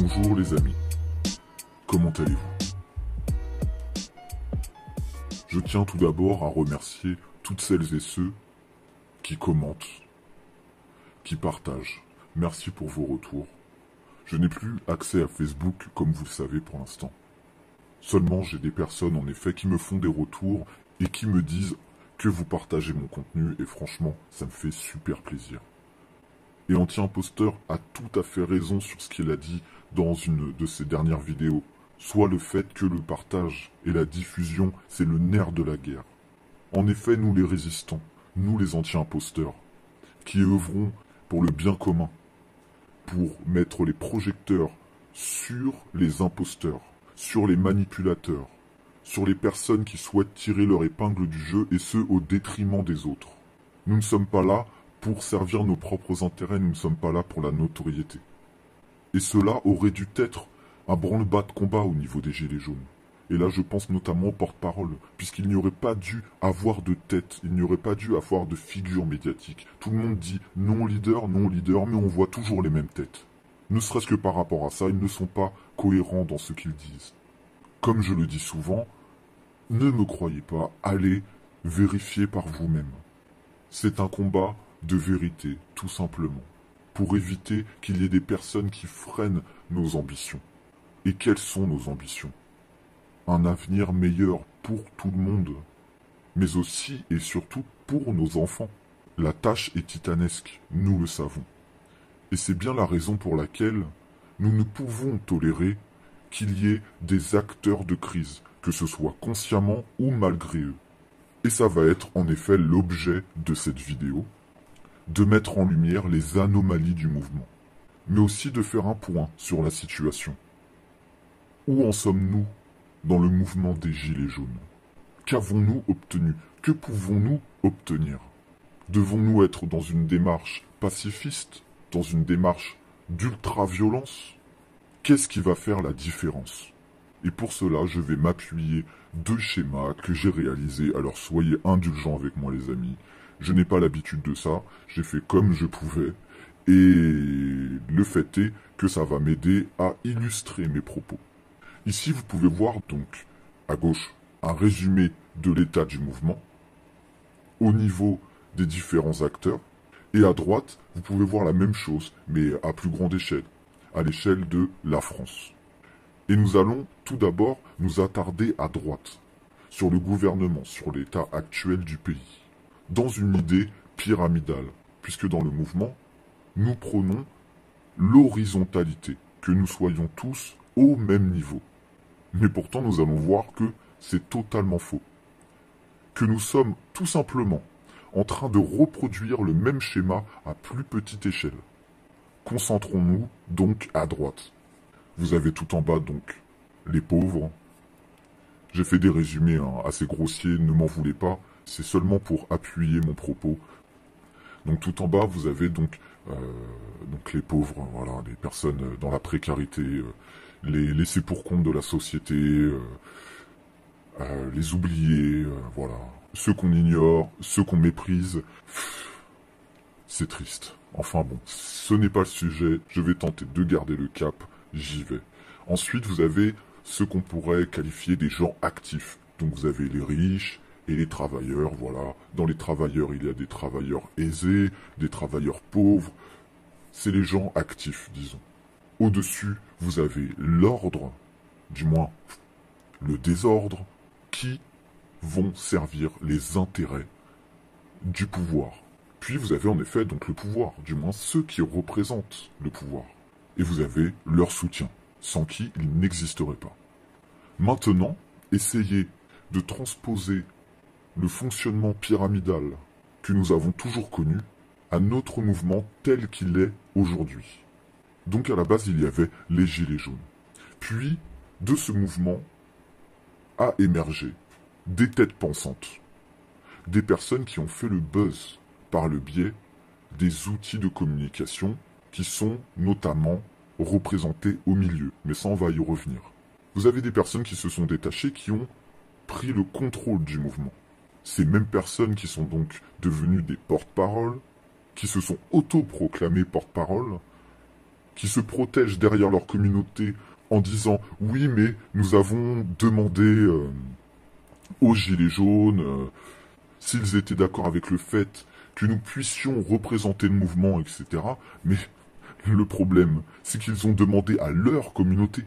Bonjour les amis, comment allez-vous? Je tiens tout d'abord à remercier toutes celles et ceux qui commentent, qui partagent. Merci pour vos retours. Je n'ai plus accès à Facebook comme vous le savez pour l'instant. Seulement j'ai des personnes en effet qui me font des retours et qui me disent que vous partagez mon contenu et franchement ça me fait super plaisir. Et Anti-Imposteur a tout à fait raison sur ce qu'il a dit dans une de ses dernières vidéos. Soit le fait que le partage et la diffusion, c'est le nerf de la guerre. En effet, nous les résistants, nous les anti-imposteurs, qui œuvrons pour le bien commun, pour mettre les projecteurs sur les imposteurs, sur les manipulateurs, sur les personnes qui souhaitent tirer leur épingle du jeu et ce au détriment des autres. Nous ne sommes pas là pour servir nos propres intérêts, nous ne sommes pas là pour la notoriété. Et cela aurait dû être un branle-bas de combat au niveau des Gilets jaunes. Et là, je pense notamment au porte-parole, puisqu'il n'y aurait pas dû avoir de tête, il n'y aurait pas dû avoir de figure médiatique. Tout le monde dit non leader, mais on voit toujours les mêmes têtes. Ne serait-ce que par rapport à ça, ils ne sont pas cohérents dans ce qu'ils disent. Comme je le dis souvent, ne me croyez pas, allez vérifier par vous-même. C'est un combat de vérité, tout simplement, pour éviter qu'il y ait des personnes qui freinent nos ambitions. Et quelles sont nos ambitions? Un avenir meilleur pour tout le monde, mais aussi et surtout pour nos enfants. La tâche est titanesque, nous le savons. Et c'est bien la raison pour laquelle nous ne pouvons tolérer qu'il y ait des acteurs de crise, que ce soit consciemment ou malgré eux. Et ça va être en effet l'objet de cette vidéo, de mettre en lumière les anomalies du mouvement, mais aussi de faire un point sur la situation. Où en sommes-nous dans le mouvement des Gilets jaunes? Qu'avons-nous obtenu? Que pouvons-nous obtenir? Devons-nous être dans une démarche pacifiste, dans une démarche d'ultra-violence? Qu'est-ce qui va faire la différence? Et pour cela, je vais m'appuyer de schémas que j'ai réalisés, alors soyez indulgents avec moi les amis. Je n'ai pas l'habitude de ça, j'ai fait comme je pouvais, et le fait est que ça va m'aider à illustrer mes propos. Ici, vous pouvez voir donc, à gauche, un résumé de l'état du mouvement, au niveau des différents acteurs, et à droite, vous pouvez voir la même chose, mais à plus grande échelle, à l'échelle de la France. Et nous allons tout d'abord nous attarder à droite, sur le gouvernement, sur l'état actuel du pays, dans une idée pyramidale, puisque dans le mouvement, nous prônons l'horizontalité, que nous soyons tous au même niveau. Mais pourtant, nous allons voir que c'est totalement faux. Que nous sommes tout simplement en train de reproduire le même schéma à plus petite échelle. Concentrons-nous donc à droite. Vous avez tout en bas donc les pauvres. J'ai fait des résumés assez grossiers, ne m'en voulez pas. C'est seulement pour appuyer mon propos. Donc tout en bas, vous avez donc les pauvres, voilà, les personnes dans la précarité, les laissés pour compte de la société, les oubliés, voilà. Ceux qu'on ignore, ceux qu'on méprise. C'est triste. Enfin bon, ce n'est pas le sujet, je vais tenter de garder le cap, j'y vais. Ensuite, vous avez ce qu'on pourrait qualifier des gens actifs. Donc vous avez les riches et les travailleurs, voilà. Dans les travailleurs, il y a des travailleurs aisés, des travailleurs pauvres. C'est les gens actifs, disons. Au-dessus, vous avez l'ordre, du moins le désordre, qui vont servir les intérêts du pouvoir. Puis vous avez en effet donc le pouvoir, du moins ceux qui représentent le pouvoir. Et vous avez leur soutien, sans qui il n'existerait pas. Maintenant, essayez de transposer le fonctionnement pyramidal que nous avons toujours connu à notre mouvement tel qu'il est aujourd'hui. Donc à la base, il y avait les Gilets jaunes. Puis, de ce mouvement a émergé des têtes pensantes, des personnes qui ont fait le buzz par le biais des outils de communication qui sont notamment représentés au milieu, mais ça on va y revenir. Vous avez des personnes qui se sont détachées, qui ont pris le contrôle du mouvement. Ces mêmes personnes qui sont donc devenues des porte-paroles, qui se sont autoproclamées porte-paroles, qui se protègent derrière leur communauté en disant « Oui, mais nous avons demandé aux Gilets jaunes s'ils étaient d'accord avec le fait que nous puissions représenter le mouvement, etc. » Mais le problème, c'est qu'ils ont demandé à leur communauté.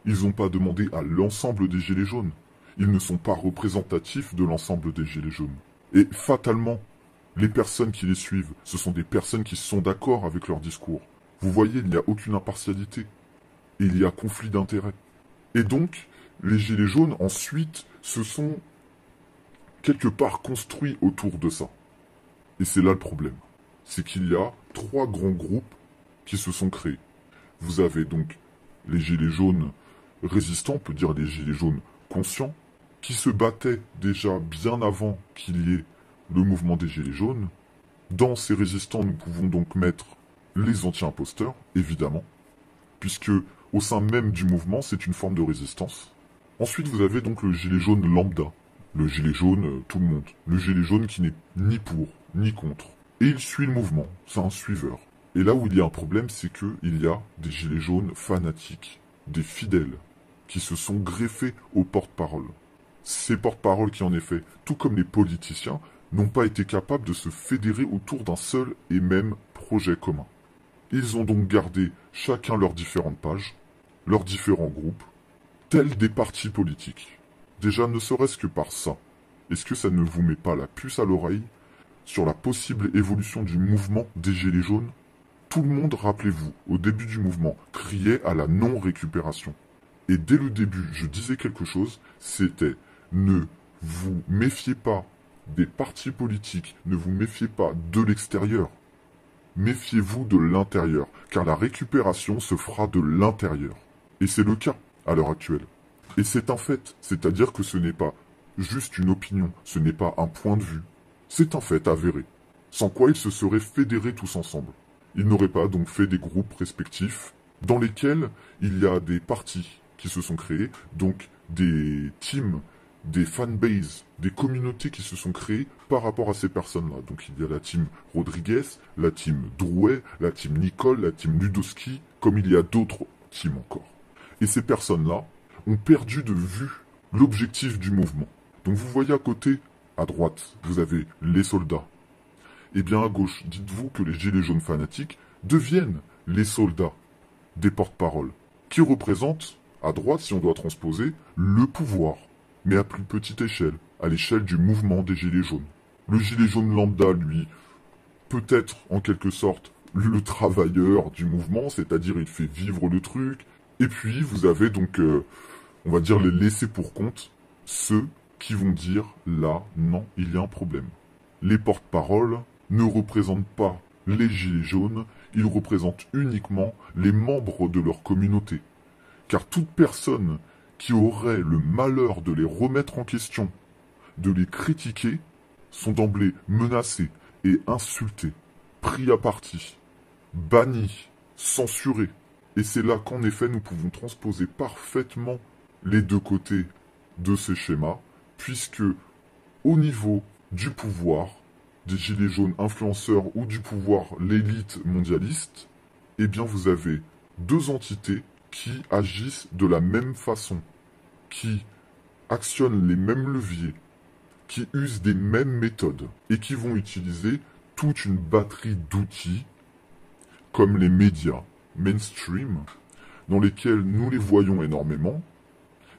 Ils n'ont pas demandé à l'ensemble des Gilets jaunes. Ils ne sont pas représentatifs de l'ensemble des Gilets jaunes. Et fatalement, les personnes qui les suivent, ce sont des personnes qui sont d'accord avec leur discours. Vous voyez, il n'y a aucune impartialité. Et il y a conflit d'intérêts. Et donc, les Gilets jaunes, ensuite, se sont quelque part construits autour de ça. Et c'est là le problème. C'est qu'il y a 3 grands groupes qui se sont créés. Vous avez donc les Gilets jaunes résistants, on peut dire les Gilets jaunes conscients, qui se battaient déjà bien avant qu'il y ait le mouvement des Gilets jaunes. Dans ces résistants, nous pouvons donc mettre les anti-imposteurs, évidemment, puisque au sein même du mouvement, c'est une forme de résistance. Ensuite, vous avez donc le gilet jaune lambda, le gilet jaune tout le monde, le gilet jaune qui n'est ni pour, ni contre. Et il suit le mouvement, c'est un suiveur. Et là où il y a un problème, c'est qu'il y a des gilets jaunes fanatiques, des fidèles, qui se sont greffés aux porte-paroles. Ces porte-paroles qui, en effet, tout comme les politiciens, n'ont pas été capables de se fédérer autour d'un seul et même projet commun. Ils ont donc gardé chacun leurs différentes pages, leurs différents groupes, tels des partis politiques. Déjà, ne serait-ce que par ça, est-ce que ça ne vous met pas la puce à l'oreille sur la possible évolution du mouvement des Gilets jaunes? Tout le monde, rappelez-vous, au début du mouvement, criait à la non-récupération. Et dès le début, je disais quelque chose, c'était « Ne vous méfiez pas des partis politiques, ne vous méfiez pas de l'extérieur. Méfiez-vous de l'intérieur, car la récupération se fera de l'intérieur. » Et c'est le cas à l'heure actuelle. Et c'est un fait, c'est-à-dire que ce n'est pas juste une opinion, ce n'est pas un point de vue. C'est un fait avéré, sans quoi ils se seraient fédérés tous ensemble. Ils n'auraient pas donc fait des groupes respectifs dans lesquels il y a des partis qui se sont créés, donc des teams, des fanbases, des communautés qui se sont créées par rapport à ces personnes-là. Donc il y a la team Rodriguez, la team Drouet, la team Nicole, la team Ludowski, comme il y a d'autres teams encore. Et ces personnes-là ont perdu de vue l'objectif du mouvement. Donc vous voyez à côté, à droite, vous avez les soldats. Et bien à gauche, dites-vous que les gilets jaunes fanatiques deviennent les soldats des porte-paroles, qui représentent, à droite si on doit transposer, le pouvoir, mais à plus petite échelle, à l'échelle du mouvement des gilets jaunes. Le gilet jaune lambda, lui, peut être en quelque sorte le travailleur du mouvement, c'est-à-dire il fait vivre le truc. Et puis vous avez donc, on va dire les laissés pour compte, ceux qui vont dire là, non, il y a un problème. Les porte-paroles ne représentent pas les gilets jaunes, ils représentent uniquement les membres de leur communauté. Car toute personne qui aurait le malheur de les remettre en question, de les critiquer, sont d'emblée menacés et insultés, pris à partie, bannis, censurés. Et c'est là qu'en effet nous pouvons transposer parfaitement les deux côtés de ces schémas, puisque au niveau du pouvoir, des gilets jaunes influenceurs ou du pouvoir, l'élite mondialiste, eh bien vous avez deux entités qui agissent de la même façon, qui actionnent les mêmes leviers, qui usent des mêmes méthodes et qui vont utiliser toute une batterie d'outils comme les médias mainstream dans lesquels nous les voyons énormément.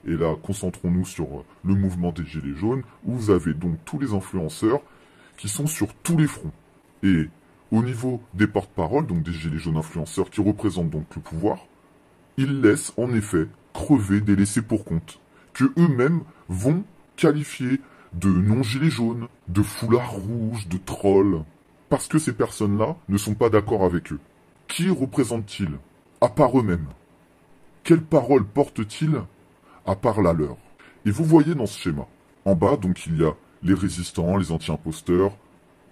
Et là, concentrons-nous sur le mouvement des Gilets jaunes, où vous avez donc tous les influenceurs qui sont sur tous les fronts. Et au niveau des porte-paroles, donc des Gilets jaunes influenceurs qui représentent donc le pouvoir, ils laissent en effet crever des laissés pour compte, que eux-mêmes vont qualifier de non-gilets jaunes, de foulards rouges, de trolls, parce que ces personnes-là ne sont pas d'accord avec eux. Qui représentent-ils, à part eux-mêmes? Quelles paroles portent-ils, à part la leur? Et vous voyez dans ce schéma, en bas, donc il y a les résistants, les anti-imposteurs,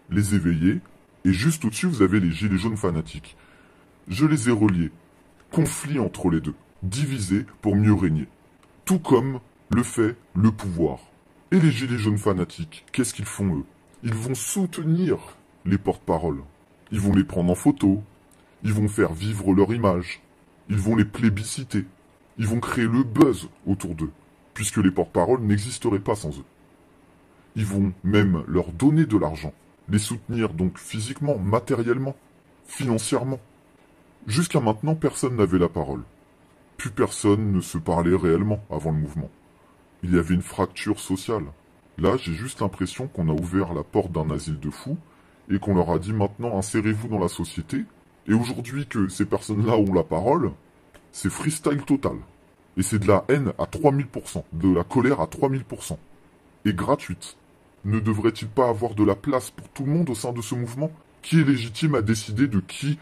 les éveillés, et juste au-dessus, vous avez les gilets jaunes fanatiques. Je les ai reliés. Conflit entre les deux, divisés pour mieux régner. Tout comme le fait le pouvoir. Et les gilets jaunes fanatiques, qu'est-ce qu'ils font eux? Ils vont soutenir les porte-paroles. Ils vont les prendre en photo. Ils vont faire vivre leur image. Ils vont les plébisciter. Ils vont créer le buzz autour d'eux, puisque les porte-paroles n'existeraient pas sans eux. Ils vont même leur donner de l'argent, les soutenir donc physiquement, matériellement, financièrement. Jusqu'à maintenant, personne n'avait la parole. Plus personne ne se parlait réellement avant le mouvement. Il y avait une fracture sociale. Là, j'ai juste l'impression qu'on a ouvert la porte d'un asile de fous et qu'on leur a dit maintenant insérez-vous dans la société. Et aujourd'hui que ces personnes-là ont la parole, c'est freestyle total. Et c'est de la haine à 3000%, de la colère à 3000%. Et gratuite. Ne devrait-il pas avoir de la place pour tout le monde au sein de ce mouvement? Qui est légitime à décider de qui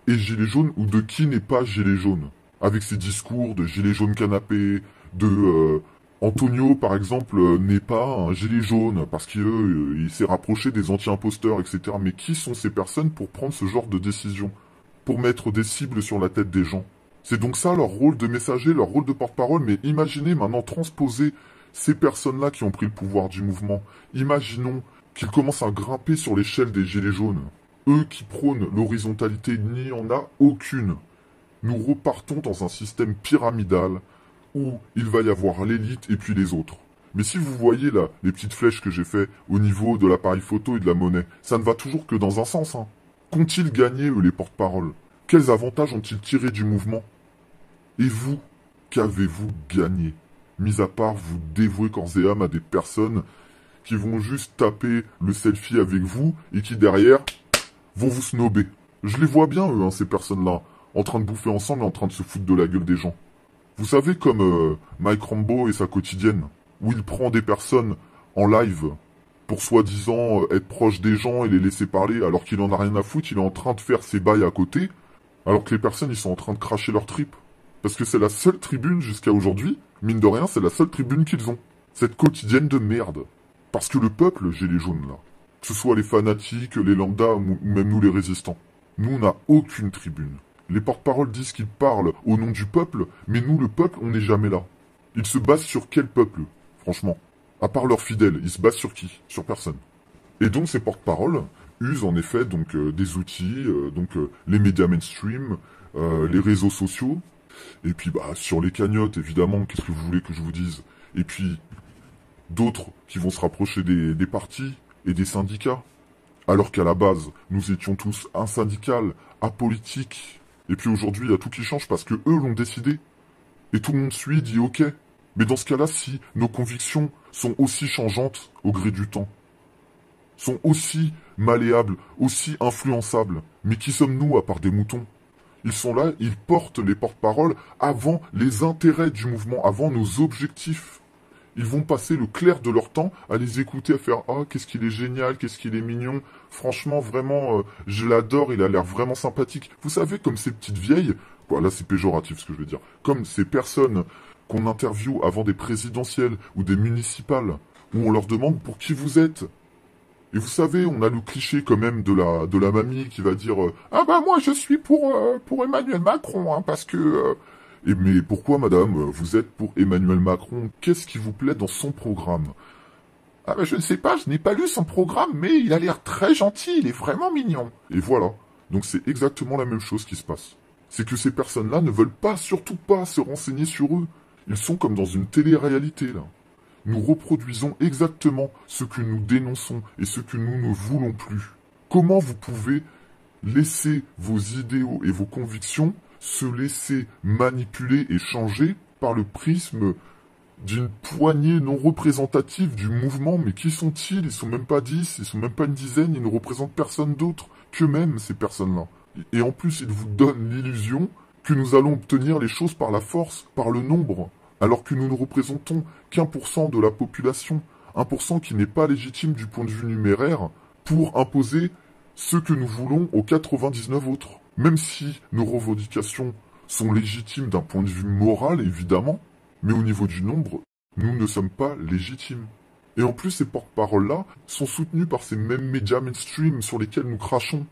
est gilet jaune ou de qui n'est pas gilet jaune? Avec ses discours de gilet jaune canapé, de Antonio par exemple n'est pas un gilet jaune parce qu'il s'est rapproché des anti-imposteurs, etc. Mais qui sont ces personnes pour prendre ce genre de décision? Pour mettre des cibles sur la tête des gens? C'est donc ça leur rôle de messager, leur rôle de porte-parole, mais imaginez maintenant transposer ces personnes-là qui ont pris le pouvoir du mouvement. Imaginons qu'ils commencent à grimper sur l'échelle des gilets jaunes. Eux qui prônent l'horizontalité, il n'y en a aucune. Nous repartons dans un système pyramidal où il va y avoir l'élite et puis les autres. Mais si vous voyez là, les petites flèches que j'ai fait au niveau de l'appareil photo et de la monnaie, ça ne va toujours que dans un sens, hein. Qu'ont-ils gagné, eux, les porte-paroles? Quels avantages ont-ils tiré du mouvement? Et vous, qu'avez-vous gagné? Mis à part vous dévouer corps et âme à des personnes qui vont juste taper le selfie avec vous et qui derrière vont vous snober. Je les vois bien, eux, hein, ces personnes-là, en train de bouffer ensemble et en train de se foutre de la gueule des gens. Vous savez, comme Mike Rambo et sa quotidienne, où il prend des personnes en live pour soi-disant être proche des gens et les laisser parler alors qu'il en a rien à foutre, il est en train de faire ses bails à côté, alors que les personnes ils sont en train de cracher leur tripes. Parce que c'est la seule tribune jusqu'à aujourd'hui, mine de rien, c'est la seule tribune qu'ils ont. Cette quotidienne de merde. Parce que le peuple, j'ai les jaunes là. Que ce soit les fanatiques, les lambdas ou même nous les résistants. Nous on n'a aucune tribune. Les porte-paroles disent qu'ils parlent au nom du peuple, mais nous le peuple on n'est jamais là. Ils se basent sur quel peuple, franchement? À part leurs fidèles, ils se basent sur qui? Sur personne. Et donc ces porte-paroles usent en effet donc des outils, les médias mainstream, les réseaux sociaux, et puis bah sur les cagnottes évidemment, qu'est-ce que vous voulez que je vous dise? Et puis d'autres qui vont se rapprocher des partis et des syndicats, alors qu'à la base nous étions tous un syndical, apolitique. Et puis aujourd'hui il y a tout qui change parce que eux l'ont décidé. Et tout le monde suit, dit ok. Mais dans ce cas-là, si nos convictions sont aussi changeantes au gré du temps, sont aussi malléables, aussi influençables, mais qui sommes-nous à part des moutons? Ils sont là, ils portent les porte-paroles avant les intérêts du mouvement, avant nos objectifs. Ils vont passer le clair de leur temps à les écouter, à faire « Ah, qu'est-ce qu'il est génial, qu'est-ce qu'il est mignon. Franchement, vraiment, je l'adore, il a l'air vraiment sympathique. » Vous savez, comme ces petites vieilles, bon, là c'est péjoratif ce que je veux dire, comme ces personnes qu'on interviewe avant des présidentielles ou des municipales, où on leur demande pour qui vous êtes. Et vous savez, on a le cliché quand même de la mamie qui va dire ah bah moi je suis pour Emmanuel Macron, hein, parce que... Et mais pourquoi madame, vous êtes pour Emmanuel Macron? Qu'est-ce qui vous plaît dans son programme? Ah bah je ne sais pas, je n'ai pas lu son programme, mais il a l'air très gentil, il est vraiment mignon. Et voilà. Donc c'est exactement la même chose qui se passe. C'est que ces personnes-là ne veulent pas, surtout pas, se renseigner sur eux. Ils sont comme dans une télé-réalité, là. Nous reproduisons exactement ce que nous dénonçons et ce que nous ne voulons plus. Comment vous pouvez laisser vos idéaux et vos convictions se laisser manipuler et changer par le prisme d'une poignée non représentative du mouvement? Mais qui sont-ils? Ils sont même pas 10, ils sont même pas une dizaine, ils ne représentent personne d'autre qu'eux-mêmes, ces personnes-là. Et en plus, ils vous donnent l'illusion que nous allons obtenir les choses par la force, par le nombre, alors que nous ne représentons qu'1% de la population, 1% qui n'est pas légitime du point de vue numéraire, pour imposer ce que nous voulons aux 99 autres. Même si nos revendications sont légitimes d'un point de vue moral, évidemment, mais au niveau du nombre, nous ne sommes pas légitimes. Et en plus, ces porte-paroles-là sont soutenus par ces mêmes médias mainstream sur lesquels nous crachons.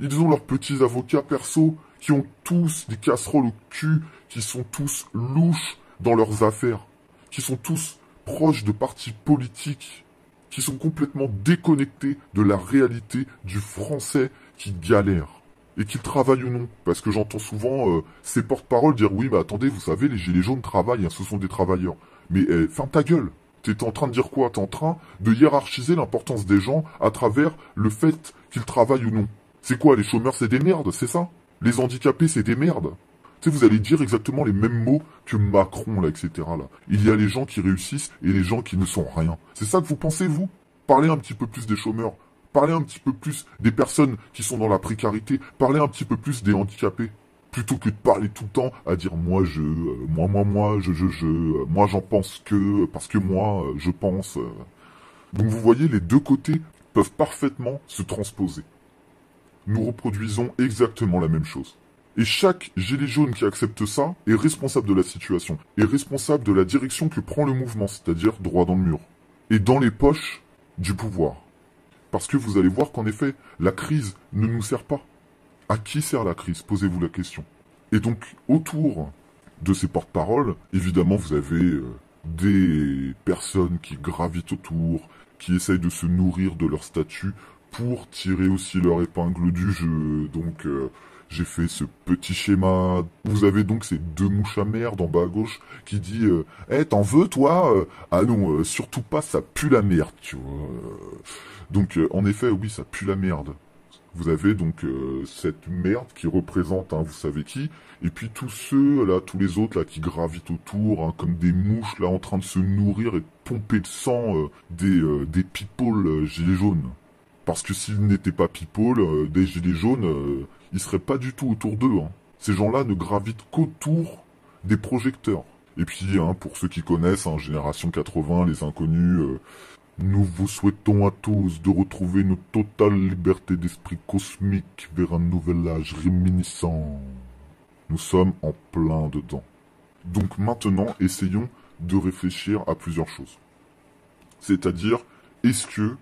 Ils ont leurs petits avocats perso, qui ont tous des casseroles au cul, qui sont tous louches dans leurs affaires, qui sont tous proches de partis politiques, qui sont complètement déconnectés de la réalité du français qui galère. et qu'ils travaillent ou non. Parce que j'entends souvent ces porte-paroles dire oui, mais attendez, vous savez, les gilets jaunes travaillent, hein, ce sont des travailleurs. Mais ferme ta gueule. T'es en train de dire quoi? T'es en train de hiérarchiser l'importance des gens à travers le fait qu'ils travaillent ou non. C'est quoi, les chômeurs, c'est des merdes, c'est ça? Les handicapés, c'est des merdes. Tu sais, vous allez dire exactement les mêmes mots que Macron, là, etc., là. Il y a les gens qui réussissent et les gens qui ne sont rien. C'est ça que vous pensez, vous? Parlez un petit peu plus des chômeurs. Parlez un petit peu plus des personnes qui sont dans la précarité. Parlez un petit peu plus des handicapés. Plutôt que de parler tout le temps à dire moi moi j'en pense que, parce que moi je pense. Donc vous voyez, les deux côtés peuvent parfaitement se transposer. Nous reproduisons exactement la même chose. Et chaque gilet jaune qui accepte ça est responsable de la situation, est responsable de la direction que prend le mouvement, c'est-à-dire droit dans le mur, et dans les poches du pouvoir. Parce que vous allez voir qu'en effet, la crise ne nous sert pas. À qui sert la crise? Posez-vous la question. Et donc, autour de ces porte-paroles, évidemment, vous avez des personnes qui gravitent autour, qui essayent de se nourrir de leur statut pour tirer aussi leur épingle du jeu. Donc, j'ai fait ce petit schéma. Vous avez donc ces deux mouches à merde en bas à gauche qui dit t'en veux toi Ah non, surtout pas, ça pue la merde, tu vois. Donc, en effet, oui, ça pue la merde. Vous avez donc cette merde qui représente, hein, vous savez qui, et puis tous ceux là, tous les autres là qui gravitent autour, hein, comme des mouches là en train de se nourrir et de pomper le sang des people gilets jaunes. Parce que s'ils n'étaient pas people des gilets jaunes, ils seraient pas du tout autour d'eux. Hein. Ces gens-là ne gravitent qu'autour des projecteurs. Et puis, hein, pour ceux qui connaissent, hein, Génération 80, les inconnus. Nous vous souhaitons à tous de retrouver une totale liberté d'esprit cosmique vers un nouvel âge réminiscent. Nous sommes en plein dedans. Donc maintenant, essayons de réfléchir à plusieurs choses. C'est-à-dire, est-ce que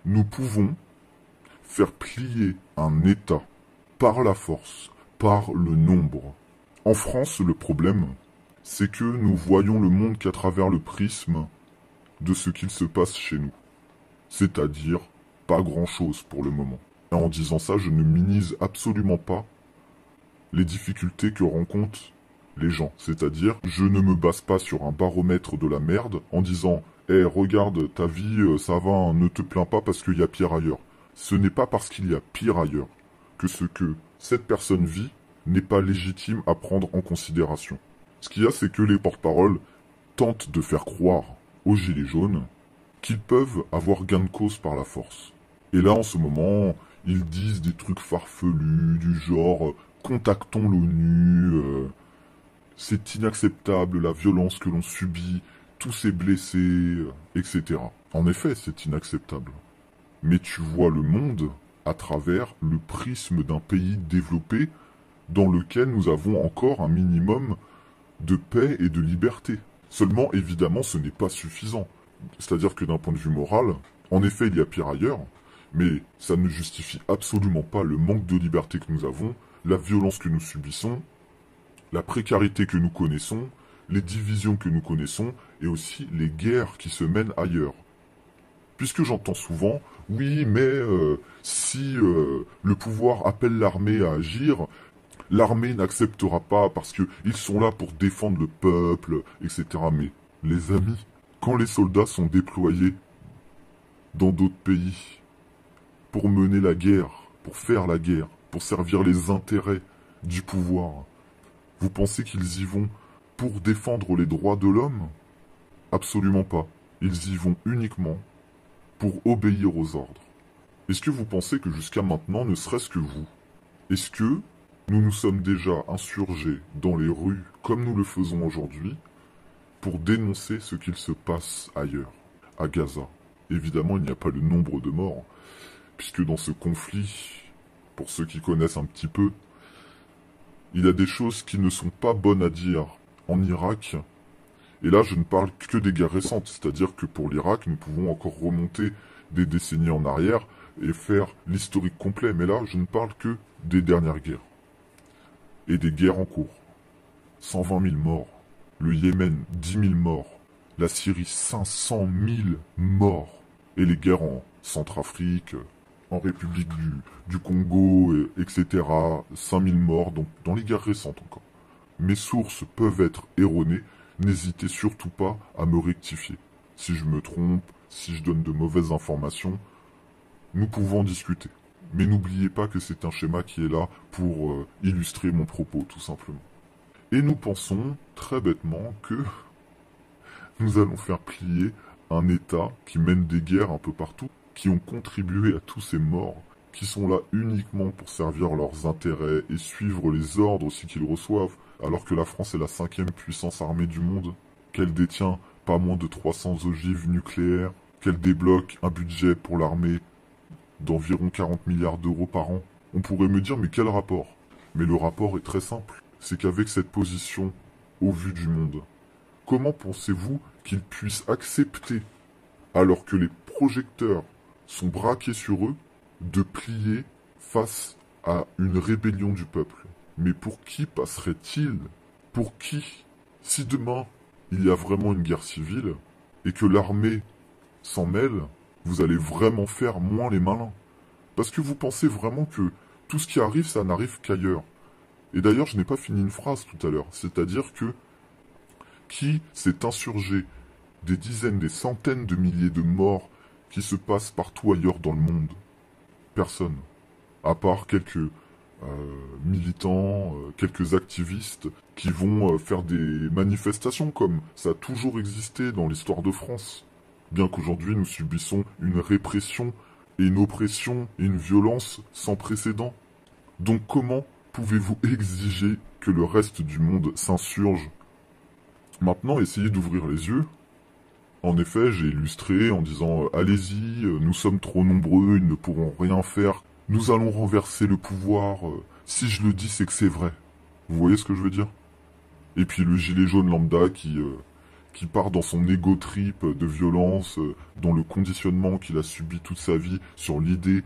nous pouvons faire plier un État par la force, par le nombre? En France, le problème, c'est que nous voyons le monde qu'à travers le prisme de ce qu'il se passe chez nous. C'est-à-dire, pas grand-chose pour le moment. Et en disant ça, je ne minimise absolument pas les difficultés que rencontrent les gens. C'est-à-dire, je ne me base pas sur un baromètre de la merde en disant « Eh, regarde, ta vie, ça va, hein, ne te plains pas parce qu'il y a pire ailleurs. » Ce n'est pas parce qu'il y a pire ailleurs que ce que cette personne vit n'est pas légitime à prendre en considération. Ce qu'il y a, c'est que les porte-paroles tentent de faire croire aux gilets jaunes qu'ils peuvent avoir gain de cause par la force. Et là, en ce moment, ils disent des trucs farfelus, du genre « contactons l'ONU c'est inacceptable la violence que l'on subit, tous ces blessés, etc. » En effet, c'est inacceptable. Mais tu vois le monde à travers le prisme d'un pays développé dans lequel nous avons encore un minimum de paix et de liberté. Seulement, évidemment, ce n'est pas suffisant. C'est-à-dire que d'un point de vue moral, en effet, il y a pire ailleurs, mais ça ne justifie absolument pas le manque de liberté que nous avons, la violence que nous subissons, la précarité que nous connaissons, les divisions que nous connaissons, et aussi les guerres qui se mènent ailleurs. Puisque j'entends souvent, oui, mais si le pouvoir appelle l'armée à agir, l'armée n'acceptera pas parce qu'ils sont là pour défendre le peuple, etc. Mais, les amis, quand les soldats sont déployés dans d'autres pays pour mener la guerre, pour faire la guerre, pour servir les intérêts du pouvoir, vous pensez qu'ils y vont pour défendre les droits de l'homme? Absolument pas. Ils y vont uniquement pour obéir aux ordres. Est-ce que vous pensez que jusqu'à maintenant, ne serait-ce que vous, est-ce que nous nous sommes déjà insurgés dans les rues comme nous le faisons aujourd'hui pour dénoncer ce qu'il se passe ailleurs, à Gaza? Évidemment, il n'y a pas le nombre de morts, puisque dans ce conflit, pour ceux qui connaissent un petit peu, il y a des choses qui ne sont pas bonnes à dire en Irak. Et là, je ne parle que des guerres récentes, c'est-à-dire que pour l'Irak, nous pouvons encore remonter des décennies en arrière et faire l'historique complet. Mais là, je ne parle que des dernières guerres. Et des guerres en cours. 120 000 morts. Le Yémen, 10 000 morts. La Syrie, 500 000 morts. Et les guerres en Centrafrique, en République du Congo, etc. 5000 morts, donc dans les guerres récentes encore. Mes sources peuvent être erronées, n'hésitez surtout pas à me rectifier. Si je me trompe, si je donne de mauvaises informations, nous pouvons en discuter. Mais n'oubliez pas que c'est un schéma qui est là pour illustrer mon propos, tout simplement. Et nous pensons, très bêtement, que nous allons faire plier un État qui mène des guerres un peu partout, qui ont contribué à tous ces morts, qui sont là uniquement pour servir leurs intérêts et suivre les ordres aussi qu'ils reçoivent, alors que la France est la 5e puissance armée du monde, qu'elle détient pas moins de 300 ogives nucléaires, qu'elle débloque un budget pour l'armée d'environ 40 milliards d'euros par an. On pourrait me dire, mais quel rapport? Mais le rapport est très simple. C'est qu'avec cette position, au vu du monde, comment pensez-vous qu'ils puissent accepter, alors que les projecteurs sont braqués sur eux, de plier face à une rébellion du peuple? Mais pour qui passerait-il? Pour qui? Si demain, il y a vraiment une guerre civile, et que l'armée s'en mêle, vous allez vraiment faire moins les malins. Parce que vous pensez vraiment que tout ce qui arrive, ça n'arrive qu'ailleurs. Et d'ailleurs, je n'ai pas fini une phrase tout à l'heure. C'est-à-dire que qui s'est insurgé des dizaines, des centaines de milliers de morts qui se passent partout ailleurs dans le monde? Personne. À part quelques militants, quelques activistes qui vont faire des manifestations comme ça a toujours existé dans l'histoire de France. Bien qu'aujourd'hui nous subissons une répression et une oppression et une violence sans précédent. Donc comment pouvez-vous exiger que le reste du monde s'insurge? Maintenant, essayez d'ouvrir les yeux. En effet, j'ai illustré en disant allez-y, nous sommes trop nombreux, ils ne pourront rien faire. Nous allons renverser le pouvoir. Si je le dis, c'est que c'est vrai. Vous voyez ce que je veux dire? Et puis le gilet jaune lambda qui part dans son égo trip de violence, dans le conditionnement qu'il a subi toute sa vie, sur l'idée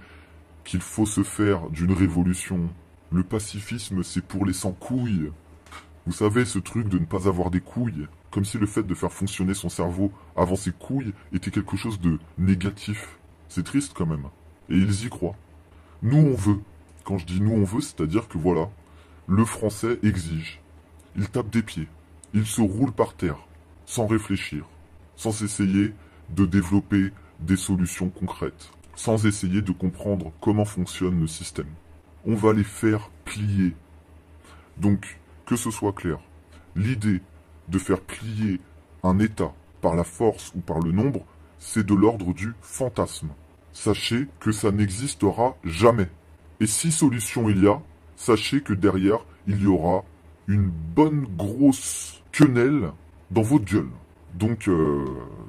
qu'il faut se faire d'une révolution. Le pacifisme, c'est pour les sans-couilles. Vous savez, ce truc de ne pas avoir des couilles, comme si le fait de faire fonctionner son cerveau avant ses couilles était quelque chose de négatif. C'est triste quand même. Et ils y croient. Nous, on veut. Quand je dis nous, on veut, c'est-à-dire que voilà, le français exige. Il tape des pieds. Il se roule par terre, sans réfléchir, sans essayer de développer des solutions concrètes, sans essayer de comprendre comment fonctionne le système. On va les faire plier. Donc, que ce soit clair, l'idée de faire plier un État par la force ou par le nombre, c'est de l'ordre du fantasme. Sachez que ça n'existera jamais. Et si solution il y a, sachez que derrière, il y aura une bonne grosse quenelle dans votre gueule. Donc,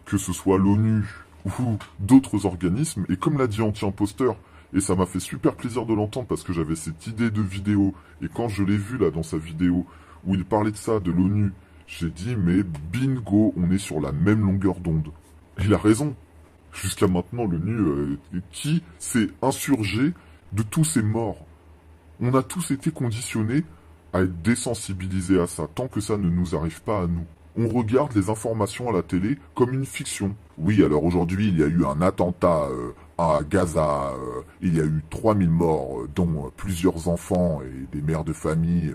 que ce soit l'ONU ou d'autres organismes, et comme l'a dit Anti-Imposteur, et ça m'a fait super plaisir de l'entendre parce que j'avais cette idée de vidéo, et quand je l'ai vu là dans sa vidéo, où il parlait de ça, de l'ONU, j'ai dit, mais bingo, on est sur la même longueur d'onde. Et il a raison. Jusqu'à maintenant, l'ONU, qui s'est insurgé de tous ces morts? On a tous été conditionnés à être désensibilisés à ça, tant que ça ne nous arrive pas à nous. On regarde les informations à la télé comme une fiction. Oui, alors aujourd'hui, il y a eu un attentat à Gaza, il y a eu 3000 morts, dont plusieurs enfants et des mères de famille.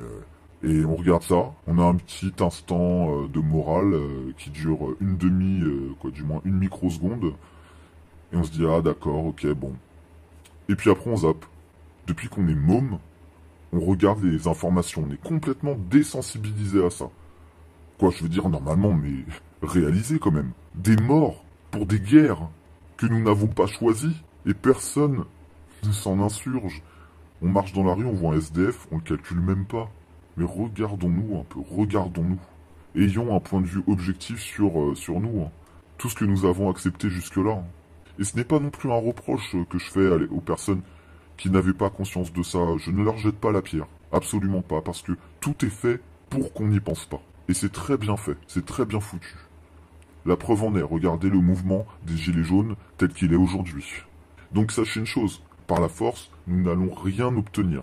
Et on regarde ça, on a un petit instant de morale qui dure du moins une microseconde. Et on se dit, ah d'accord, ok, bon. Et puis après on zappe. Depuis qu'on est môme, on regarde les informations, on est complètement désensibilisé à ça. Quoi, je veux dire, normalement, mais réalisé quand même. Des morts pour des guerres que nous n'avons pas choisies, et personne ne s'en insurge. On marche dans la rue, on voit un SDF, on le calcule même pas. Mais regardons-nous un peu, regardons-nous. Ayons un point de vue objectif sur nous. Hein. Tout ce que nous avons accepté jusque-là. Hein. Et ce n'est pas non plus un reproche que je fais aux personnes qui n'avaient pas conscience de ça. Je ne leur jette pas la pierre. Absolument pas, parce que tout est fait pour qu'on n'y pense pas. Et c'est très bien fait, c'est très bien foutu. La preuve en est, regardez le mouvement des Gilets jaunes tel qu'il est aujourd'hui. Donc sachez une chose, par la force, nous n'allons rien obtenir.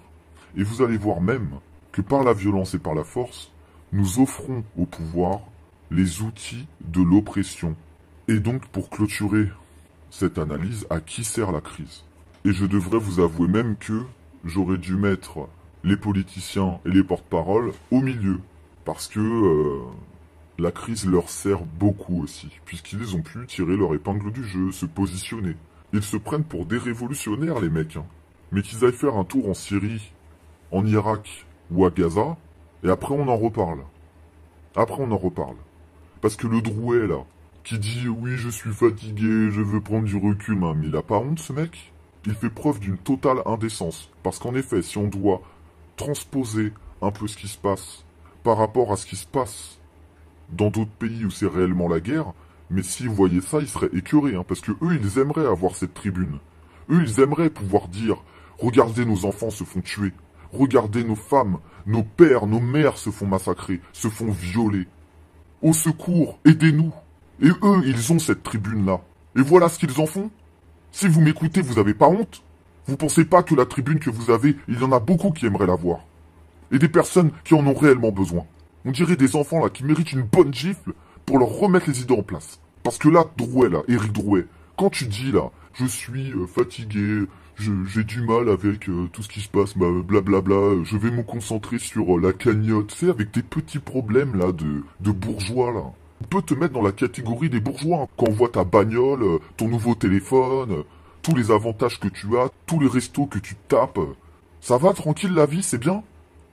Et vous allez voir même que par la violence et par la force, nous offrons au pouvoir les outils de l'oppression. Et donc pour clôturer cette analyse, à qui sert la crise? Et je devrais vous avouer même que j'aurais dû mettre les politiciens et les porte-paroles au milieu. Parce que la crise leur sert beaucoup aussi, puisqu'ils ont pu tirer leur épingle du jeu, se positionner. Ils se prennent pour des révolutionnaires, les mecs. Hein. Mais qu'ils aillent faire un tour en Syrie, en Irak ou à Gaza, et après on en reparle. Après on en reparle. Parce que le Drouet, là, qui dit « Oui, je suis fatigué, je veux prendre du recul », mais il a pas honte, ce mec? Il fait preuve d'une totale indécence. Parce qu'en effet, si on doit transposer un peu ce qui se passe par rapport à ce qui se passe dans d'autres pays où c'est réellement la guerre, mais s'ils voyaient ça, ils seraient écœurés, hein, parce que eux, ils aimeraient avoir cette tribune. Eux, ils aimeraient pouvoir dire « Regardez, nos enfants se font tuer. Regardez, nos femmes, nos pères, nos mères se font massacrer, se font violer. Au secours, aidez-nous !» Et eux, ils ont cette tribune-là. Et voilà ce qu'ils en font. Si vous m'écoutez, vous avez pas honte? Vous pensez pas que la tribune que vous avez, il y en a beaucoup qui aimeraient l'avoir? Et des personnes qui en ont réellement besoin. On dirait des enfants là qui méritent une bonne gifle pour leur remettre les idées en place. Parce que là, Drouet là, Éric Drouet, quand tu dis là, je suis fatigué, j'ai du mal avec tout ce qui se passe, blablabla, je vais me concentrer sur la cagnotte, tu sais, avec tes petits problèmes là de bourgeois là. On peut te mettre dans la catégorie des bourgeois, hein. Quand on voit ta bagnole, ton nouveau téléphone, tous les avantages que tu as, tous les restos que tu tapes. Ça va, tranquille la vie, c'est bien?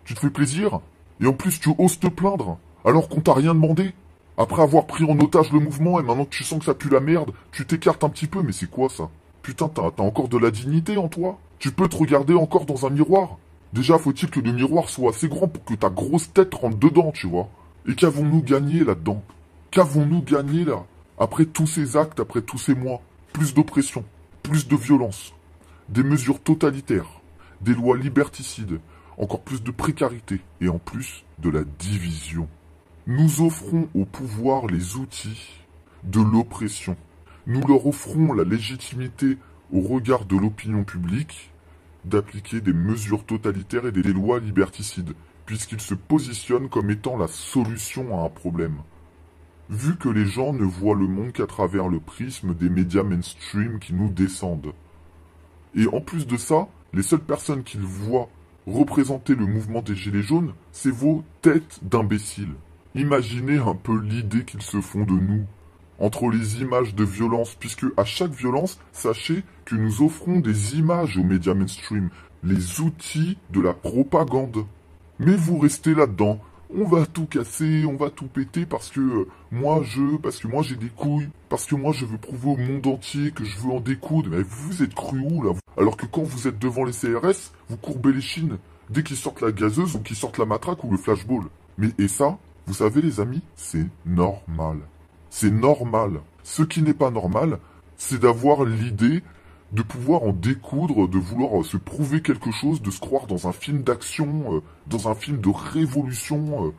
Tu te fais plaisir? Et en plus tu oses te plaindre, alors qu'on t'a rien demandé. Après avoir pris en otage le mouvement et maintenant que tu sens que ça pue la merde, tu t'écartes un petit peu, mais c'est quoi ça? Putain, t'as encore de la dignité en toi? Tu peux te regarder encore dans un miroir? Déjà, faut-il que le miroir soit assez grand pour que ta grosse tête rentre dedans, tu vois? Et qu'avons-nous gagné là-dedans? Qu'avons-nous gagné là? Après tous ces actes, après tous ces mois? Plus d'oppression, plus de violence, des mesures totalitaires, des lois liberticides, encore plus de précarité et en plus de la division. Nous offrons au pouvoir les outils de l'oppression. Nous leur offrons la légitimité au regard de l'opinion publique d'appliquer des mesures totalitaires et des lois liberticides, puisqu'ils se positionnent comme étant la solution à un problème. Vu que les gens ne voient le monde qu'à travers le prisme des médias mainstream qui nous descendent. Et en plus de ça, les seules personnes qu'ils voient représenter le mouvement des Gilets jaunes, c'est vos têtes d'imbéciles. Imaginez un peu l'idée qu'ils se font de nous. Entre les images de violence, puisque à chaque violence, sachez que nous offrons des images aux médias mainstream, les outils de la propagande. Mais vous restez là-dedans. On va tout casser, on va tout péter parce que moi j'ai des couilles, parce que moi je veux prouver au monde entier que je veux en découdre. Mais vous êtes cru où là? Alors que quand vous êtes devant les CRS, vous courbez les chines dès qu'ils sortent la gazeuse ou qu'ils sortent la matraque ou le flashball. Mais et ça, vous savez les amis, c'est normal. C'est normal. Ce qui n'est pas normal, c'est d'avoir l'idée de pouvoir en découdre, de vouloir se prouver quelque chose, de se croire dans un film d'action, dans un film de révolution,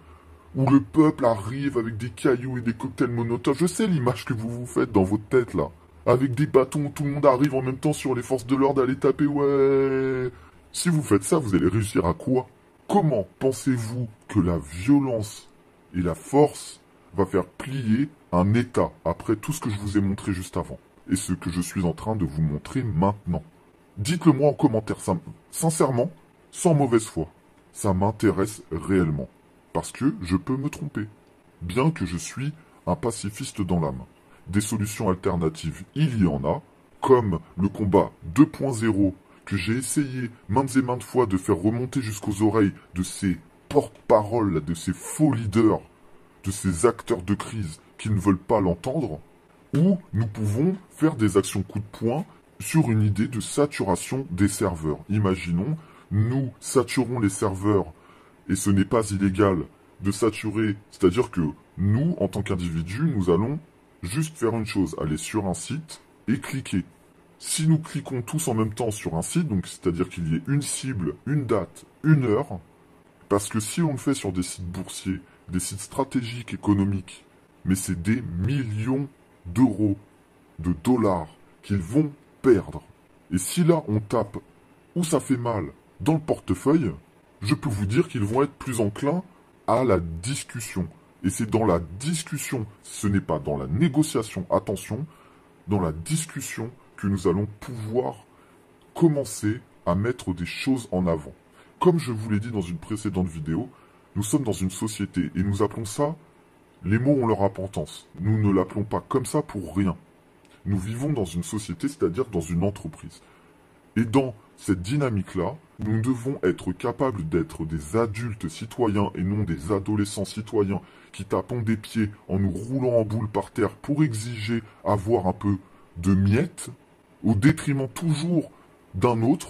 où le peuple arrive avec des cailloux et des cocktails Molotov. Je sais l'image que vous vous faites dans votre tête, là. Avec des bâtons, tout le monde arrive en même temps sur les forces de l'ordre à les taper, ouais. Si vous faites ça, vous allez réussir à quoi? Comment pensez-vous que la violence et la force va faire plier un État après tout ce que je vous ai montré juste avant? Et ce que je suis en train de vous montrer maintenant. Dites-le moi en commentaire, sincèrement, sans mauvaise foi. Ça m'intéresse réellement. Parce que je peux me tromper. Bien que je suis un pacifiste dans l'âme. Des solutions alternatives, il y en a, comme le combat 2.0 que j'ai essayé maintes et maintes fois de faire remonter jusqu'aux oreilles de ces porte-paroles, de ces faux leaders, de ces acteurs de crise qui ne veulent pas l'entendre. Où nous pouvons faire des actions coup de poing sur une idée de saturation des serveurs. Imaginons, nous saturons les serveurs, et ce n'est pas illégal de saturer, c'est-à-dire que nous, en tant qu'individus, nous allons juste faire une chose, aller sur un site et cliquer. Si nous cliquons tous en même temps sur un site, donc c'est-à-dire qu'il y ait une cible, une date, une heure, parce que si on le fait sur des sites boursiers, des sites stratégiques, économiques, mais c'est des millions d'euros, de dollars qu'ils vont perdre. Et si là on tape où ça fait mal dans le portefeuille, je peux vous dire qu'ils vont être plus enclins à la discussion. Et c'est dans la discussion, ce n'est pas dans la négociation, attention, dans la discussion que nous allons pouvoir commencer à mettre des choses en avant. Comme je vous l'ai dit dans une précédente vidéo, nous sommes dans une société et nous appelons ça, les mots ont leur importance. Nous ne l'appelons pas comme ça pour rien. Nous vivons dans une société, c'est-à-dire dans une entreprise. Et dans cette dynamique-là, nous devons être capables d'être des adultes citoyens et non des adolescents citoyens qui tapons des pieds en nous roulant en boule par terre pour exiger avoir un peu de miettes, au détriment toujours d'un autre,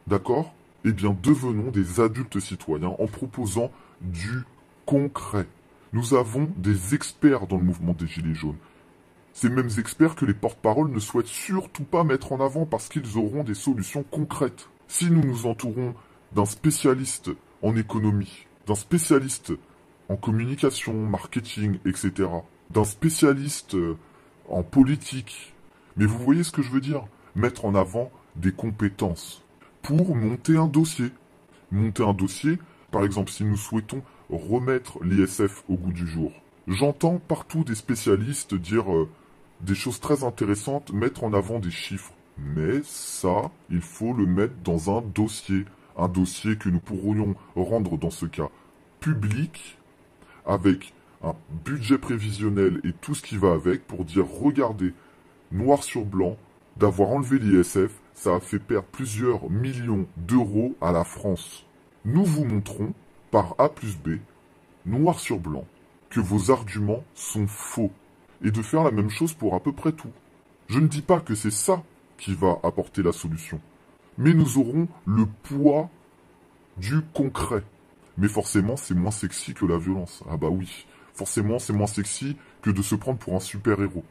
d'accord? Eh bien, devenons des adultes citoyens en proposant du concret. Nous avons des experts dans le mouvement des Gilets jaunes. Ces mêmes experts que les porte-paroles ne souhaitent surtout pas mettre en avant parce qu'ils auront des solutions concrètes. Si nous nous entourons d'un spécialiste en économie, d'un spécialiste en communication, marketing, etc., d'un spécialiste en politique, mais vous voyez ce que je veux dire? Mettre en avant des compétences pour monter un dossier. Monter un dossier, par exemple, si nous souhaitons remettre l'ISF au goût du jour. J'entends partout des spécialistes dire des choses très intéressantes, mettre en avant des chiffres. Mais ça, il faut le mettre dans un dossier que nous pourrions rendre dans ce cas public, avec un budget prévisionnel et tout ce qui va avec, pour dire, regardez, noir sur blanc, d'avoir enlevé l'ISF, ça a fait perdre plusieurs millions d'euros à la France. Nous vous montrons, par A plus B, noir sur blanc, que vos arguments sont faux. Et de faire la même chose pour à peu près tout. Je ne dis pas que c'est ça qui va apporter la solution. Mais nous aurons le poids du concret. Mais forcément, c'est moins sexy que la violence. Ah bah oui, forcément, c'est moins sexy que de se prendre pour un super-héros.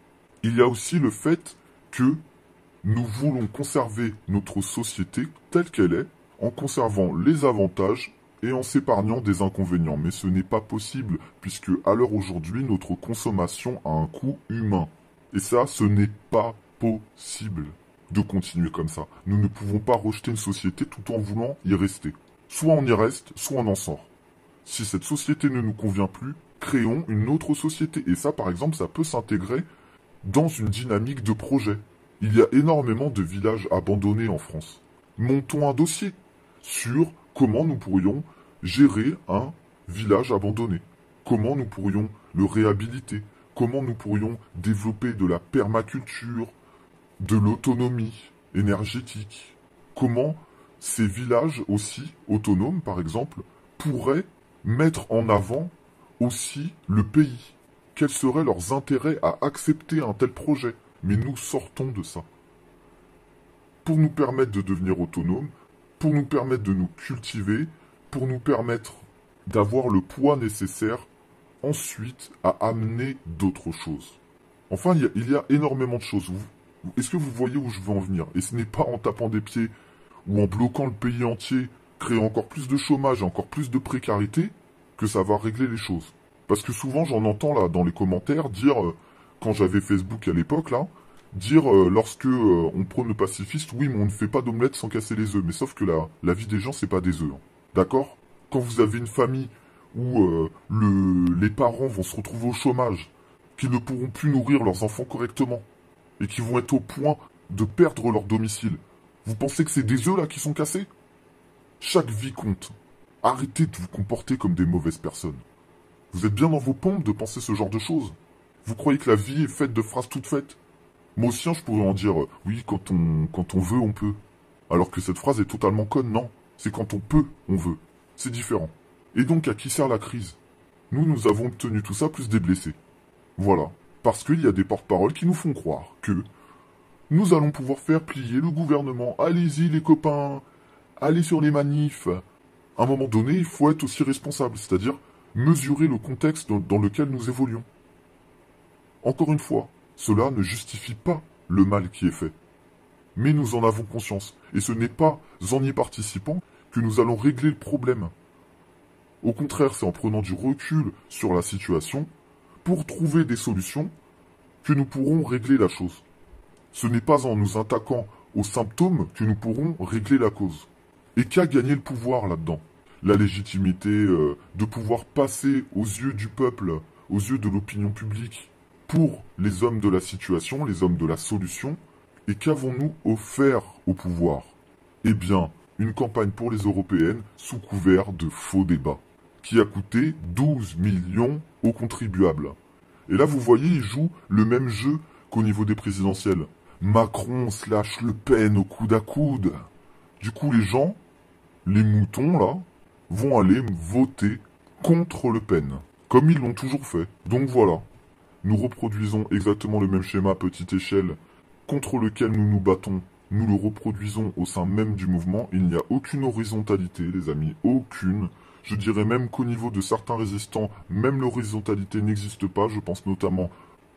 Il y a aussi le fait que nous voulons conserver notre société telle qu'elle est, en conservant les avantages et en s'épargnant des inconvénients. Mais ce n'est pas possible, puisque à l'heure aujourd'hui, notre consommation a un coût humain. Et ça, ce n'est pas possible de continuer comme ça. Nous ne pouvons pas rejeter une société tout en voulant y rester. Soit on y reste, soit on en sort. Si cette société ne nous convient plus, créons une autre société. Et ça, par exemple, ça peut s'intégrer dans une dynamique de projet. Il y a énormément de villages abandonnés en France. Montons un dossier sur comment nous pourrions gérer un village abandonné. Comment nous pourrions le réhabiliter. Comment nous pourrions développer de la permaculture, de l'autonomie énergétique. Comment ces villages aussi autonomes, par exemple, pourraient mettre en avant aussi le pays. Quels seraient leurs intérêts à accepter un tel projet? Mais nous sortons de ça. Pour nous permettre de devenir autonomes, pour nous permettre de nous cultiver, pour nous permettre d'avoir le poids nécessaire ensuite à amener d'autres choses. Enfin, il y a énormément de choses. Est-ce que vous voyez où je veux en venir? Et ce n'est pas en tapant des pieds ou en bloquant le pays entier, créant encore plus de chômage et encore plus de précarité, que ça va régler les choses. Parce que souvent, j'en entends là dans les commentaires dire, quand j'avais Facebook à l'époque là, dire lorsque on prône le pacifiste, oui, mais on ne fait pas d'omelette sans casser les œufs. Mais sauf que la vie des gens, c'est pas des œufs. Hein. D'accord? Quand vous avez une famille où les parents vont se retrouver au chômage, qui ne pourront plus nourrir leurs enfants correctement, et qui vont être au point de perdre leur domicile, vous pensez que c'est des œufs là qui sont cassés? Chaque vie compte. Arrêtez de vous comporter comme des mauvaises personnes. Vous êtes bien dans vos pompes de penser ce genre de choses. Vous croyez que la vie est faite de phrases toutes faites? Moi aussi, je pourrais en dire, oui, quand on veut, on peut. Alors que cette phrase est totalement conne, non. C'est quand on peut, on veut. C'est différent. Et donc, à qui sert la crise? Nous avons obtenu tout ça plus des blessés. Voilà. Parce qu'il y a des porte-paroles qui nous font croire que nous allons pouvoir faire plier le gouvernement. Allez-y, les copains. Allez sur les manifs. À un moment donné, il faut être aussi responsable, c'est-à-dire mesurer le contexte dans lequel nous évoluons. Encore une fois, cela ne justifie pas le mal qui est fait. Mais nous en avons conscience, et ce n'est pas en y participant que nous allons régler le problème. Au contraire, c'est en prenant du recul sur la situation, pour trouver des solutions, que nous pourrons régler la chose. Ce n'est pas en nous attaquant aux symptômes que nous pourrons régler la cause. Et qu'a gagné le pouvoir là-dedans? La légitimité de pouvoir passer aux yeux du peuple, aux yeux de l'opinion publique, pour les hommes de la situation, les hommes de la solution. Et qu'avons-nous offert au pouvoir? Eh bien, une campagne pour les européennes sous couvert de faux débats, qui a coûté 12 millions aux contribuables. Et là, vous voyez, ils jouent le même jeu qu'au niveau des présidentielles. Macron / Le Pen au coude à coude. Du coup, les gens, les moutons, là, vont aller voter contre Le Pen, comme ils l'ont toujours fait. Donc voilà, nous reproduisons exactement le même schéma à petite échelle contre lequel nous nous battons. Nous le reproduisons au sein même du mouvement. Il n'y a aucune horizontalité, les amis, aucune. Je dirais même qu'au niveau de certains résistants, même l'horizontalité n'existe pas. Je pense notamment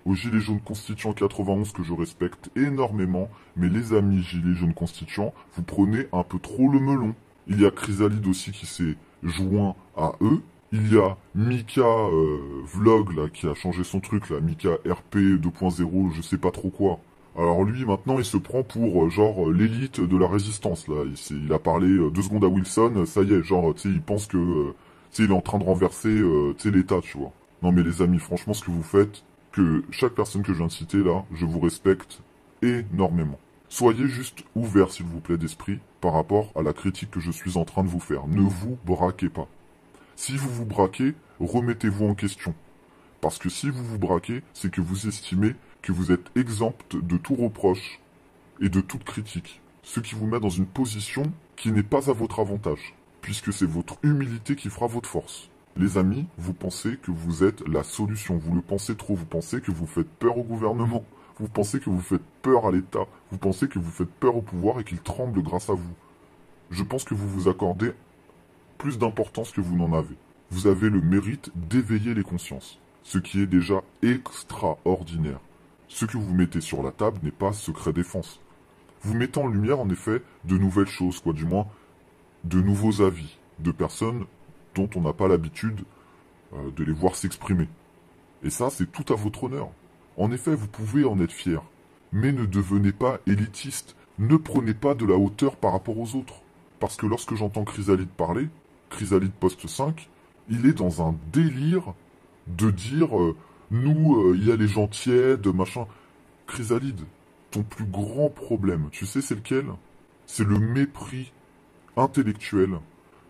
aux Gilets jaunes constituants 91 que je respecte énormément. Mais les amis Gilets jaunes constituants, vous prenez un peu trop le melon. Il y a Chrysalide aussi qui s'est joint à eux. Il y a Mika Vlog là qui a changé son truc là, Mika RP 2.0, je sais pas trop quoi. Alors lui maintenant il se prend pour genre l'élite de la résistance là. Il a parlé 2 secondes à Wilson, ça y est, genre tu sais il pense que tu sais il est en train de renverser tu sais l'État, tu vois. Non mais les amis, franchement ce que vous faites, que chaque personne que je viens de citer là, je vous respecte énormément. Soyez juste ouverts s'il vous plaît d'esprit par rapport à la critique que je suis en train de vous faire. Ne vous braquez pas. Si vous vous braquez, remettez-vous en question. Parce que si vous vous braquez, c'est que vous estimez que vous êtes exempt de tout reproche et de toute critique. Ce qui vous met dans une position qui n'est pas à votre avantage, puisque c'est votre humilité qui fera votre force. Les amis, vous pensez que vous êtes la solution, vous le pensez trop, vous pensez que vous faites peur au gouvernement, vous pensez que vous faites peur à l'État, vous pensez que vous faites peur au pouvoir et qu'il tremble grâce à vous. Je pense que vous vous accordez plus d'importance que vous n'en avez. Vous avez le mérite d'éveiller les consciences, ce qui est déjà extraordinaire. Ce que vous mettez sur la table n'est pas secret défense. Vous mettez en lumière en effet de nouvelles choses, du moins de nouveaux avis, de personnes dont on n'a pas l'habitude de les voir s'exprimer. Et ça, c'est tout à votre honneur. En effet, vous pouvez en être fier, mais ne devenez pas élitiste, ne prenez pas de la hauteur par rapport aux autres. Parce que lorsque j'entends Chrysalide parler, Chrysalide Post 5, il est dans un délire de dire nous, il y a les gens tièdes, machin. Chrysalide, ton plus grand problème, tu sais c'est lequel? C'est le mépris intellectuel,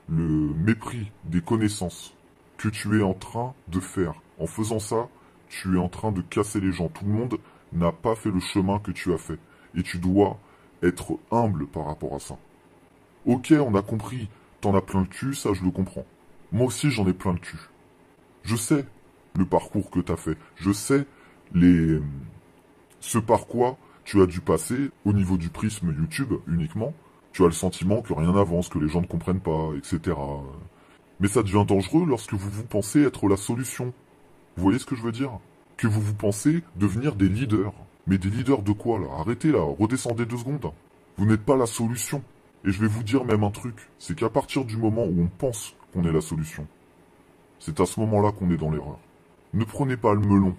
le mépris des connaissances que tu es en train de faire. En faisant ça, tu es en train de casser les gens. Tout le monde n'a pas fait le chemin que tu as fait. Et tu dois être humble par rapport à ça. Ok, on a compris. T'en as plein le cul, ça je le comprends. Moi aussi j'en ai plein le cul. Je sais le parcours que t'as fait. Je sais ce par quoi tu as dû passer au niveau du prisme YouTube uniquement. Tu as le sentiment que rien n'avance, que les gens ne comprennent pas, etc. Mais ça devient dangereux lorsque vous pensez être la solution. Vous voyez ce que je veux dire? Que vous pensez devenir des leaders. Mais des leaders de quoi là? Arrêtez là, redescendez 2 secondes. Vous n'êtes pas la solution. Et je vais vous dire même un truc, c'est qu'à partir du moment où on pense qu'on est la solution, c'est à ce moment-là qu'on est dans l'erreur. Ne prenez pas le melon,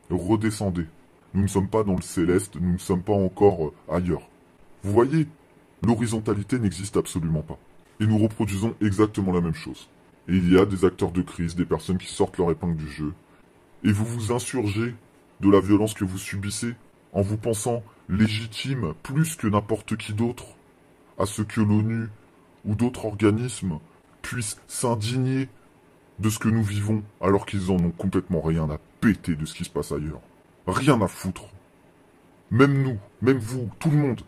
redescendez. Nous ne sommes pas dans le céleste, nous ne sommes pas encore ailleurs. Vous voyez, l'horizontalité n'existe absolument pas. Et nous reproduisons exactement la même chose. Et il y a des acteurs de crise, des personnes qui sortent leur épingle du jeu. Et vous vous insurgez de la violence que vous subissez en vous pensant légitime plus que n'importe qui d'autre à ce que l'ONU ou d'autres organismes puissent s'indigner de ce que nous vivons alors qu'ils en ont complètement rien à péter de ce qui se passe ailleurs. Rien à foutre. Même nous, même vous, tout le monde.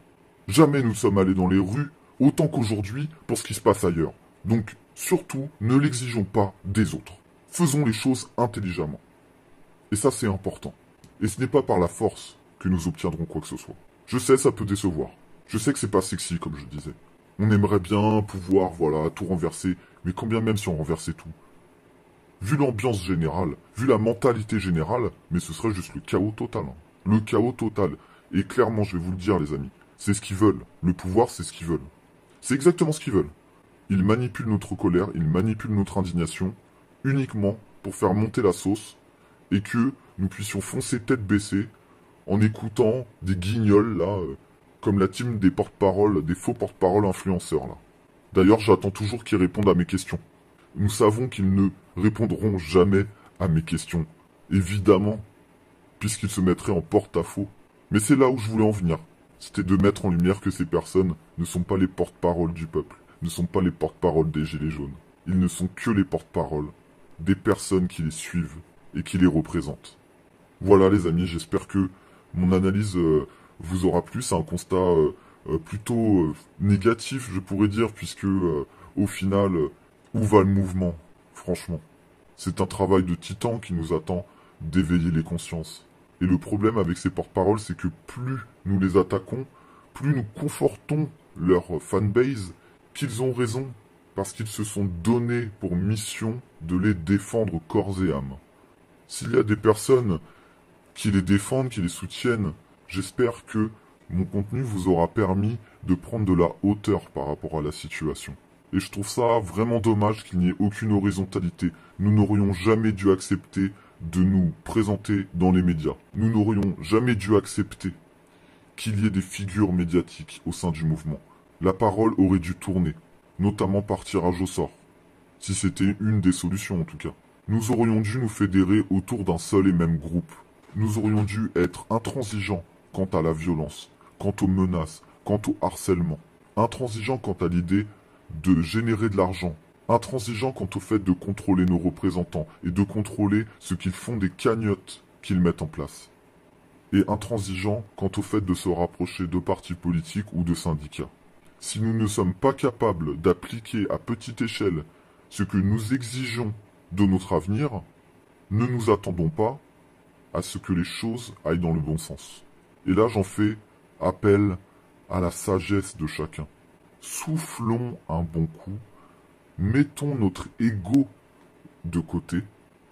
Jamais nous sommes allés dans les rues autant qu'aujourd'hui pour ce qui se passe ailleurs. Donc, surtout, ne l'exigeons pas des autres. Faisons les choses intelligemment. Et ça, c'est important. Et ce n'est pas par la force que nous obtiendrons quoi que ce soit. Je sais, ça peut décevoir. Je sais que c'est pas sexy, comme je disais. On aimerait bien pouvoir, voilà, tout renverser, mais combien même si on renversait tout? Vu l'ambiance générale, vu la mentalité générale, mais ce serait juste le chaos total. Le chaos total. Et clairement, je vais vous le dire, les amis, c'est ce qu'ils veulent. Le pouvoir, c'est ce qu'ils veulent. C'est exactement ce qu'ils veulent. Ils manipulent notre colère, ils manipulent notre indignation, uniquement pour faire monter la sauce, et que nous puissions foncer tête baissée, en écoutant des guignols, là, comme la team des porte-paroles, des faux porte-paroles influenceurs, là. D'ailleurs, j'attends toujours qu'ils répondent à mes questions. Nous savons qu'ils ne répondront jamais à mes questions. Évidemment, puisqu'ils se mettraient en porte-à-faux. Mais c'est là où je voulais en venir. c'était de mettre en lumière que ces personnes ne sont pas les porte-paroles du peuple, ne sont pas les porte-paroles des Gilets jaunes. Ils ne sont que les porte-paroles des personnes qui les suivent et qui les représentent. Voilà les amis, j'espère que mon analyse vous aura plu. C'est un constat plutôt négatif, je pourrais dire, puisque au final, où va le mouvement, franchement? C'est un travail de titan qui nous attend d'éveiller les consciences. Et le problème avec ces porte-paroles, c'est que plus nous les attaquons, plus nous confortons leur fanbase qu'ils ont raison, parce qu'ils se sont donnés pour mission de les défendre corps et âme. S'il y a des personnes qui les défendent, qui les soutiennent, j'espère que mon contenu vous aura permis de prendre de la hauteur par rapport à la situation. Et je trouve ça vraiment dommage qu'il n'y ait aucune horizontalité. Nous n'aurions jamais dû accepter de nous présenter dans les médias. Nous n'aurions jamais dû accepter qu'il y ait des figures médiatiques au sein du mouvement. La parole aurait dû tourner, notamment par tirage au sort, si c'était une des solutions en tout cas. Nous aurions dû nous fédérer autour d'un seul et même groupe. Nous aurions dû être intransigeants quant à la violence, quant aux menaces, quant au harcèlement. Intransigeants quant à l'idée de générer de l'argent. Intransigeants quant au fait de contrôler nos représentants et de contrôler ce qu'ils font des cagnottes qu'ils mettent en place. Et intransigeants quant au fait de se rapprocher de partis politiques ou de syndicats. Si nous ne sommes pas capables d'appliquer à petite échelle ce que nous exigeons de notre avenir, ne nous attendons pas à ce que les choses aillent dans le bon sens. Et là, j'en fais appel à la sagesse de chacun. Soufflons un bon coup, mettons notre ego de côté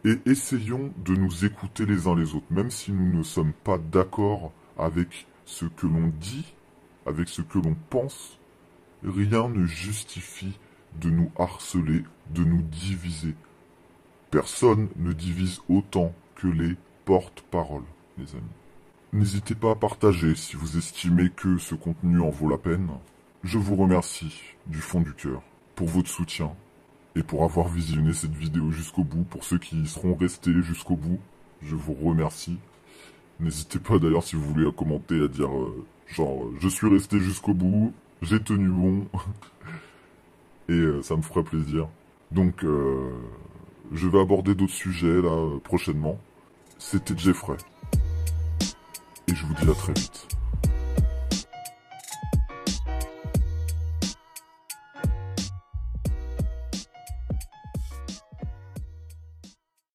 et essayons de nous écouter les uns les autres, même si nous ne sommes pas d'accord avec ce que l'on dit, avec ce que l'on pense. Rien ne justifie de nous harceler, de nous diviser. Personne ne divise autant que les porte-paroles, les amis. N'hésitez pas à partager si vous estimez que ce contenu en vaut la peine. Je vous remercie du fond du cœur pour votre soutien et pour avoir visionné cette vidéo jusqu'au bout. Pour ceux qui y seront restés jusqu'au bout, je vous remercie. N'hésitez pas d'ailleurs si vous voulez à commenter, à dire je suis resté jusqu'au bout, j'ai tenu bon et ça me fera plaisir. Donc je vais aborder d'autres sujets là prochainement. C'était Jeffrey et je vous dis à très vite.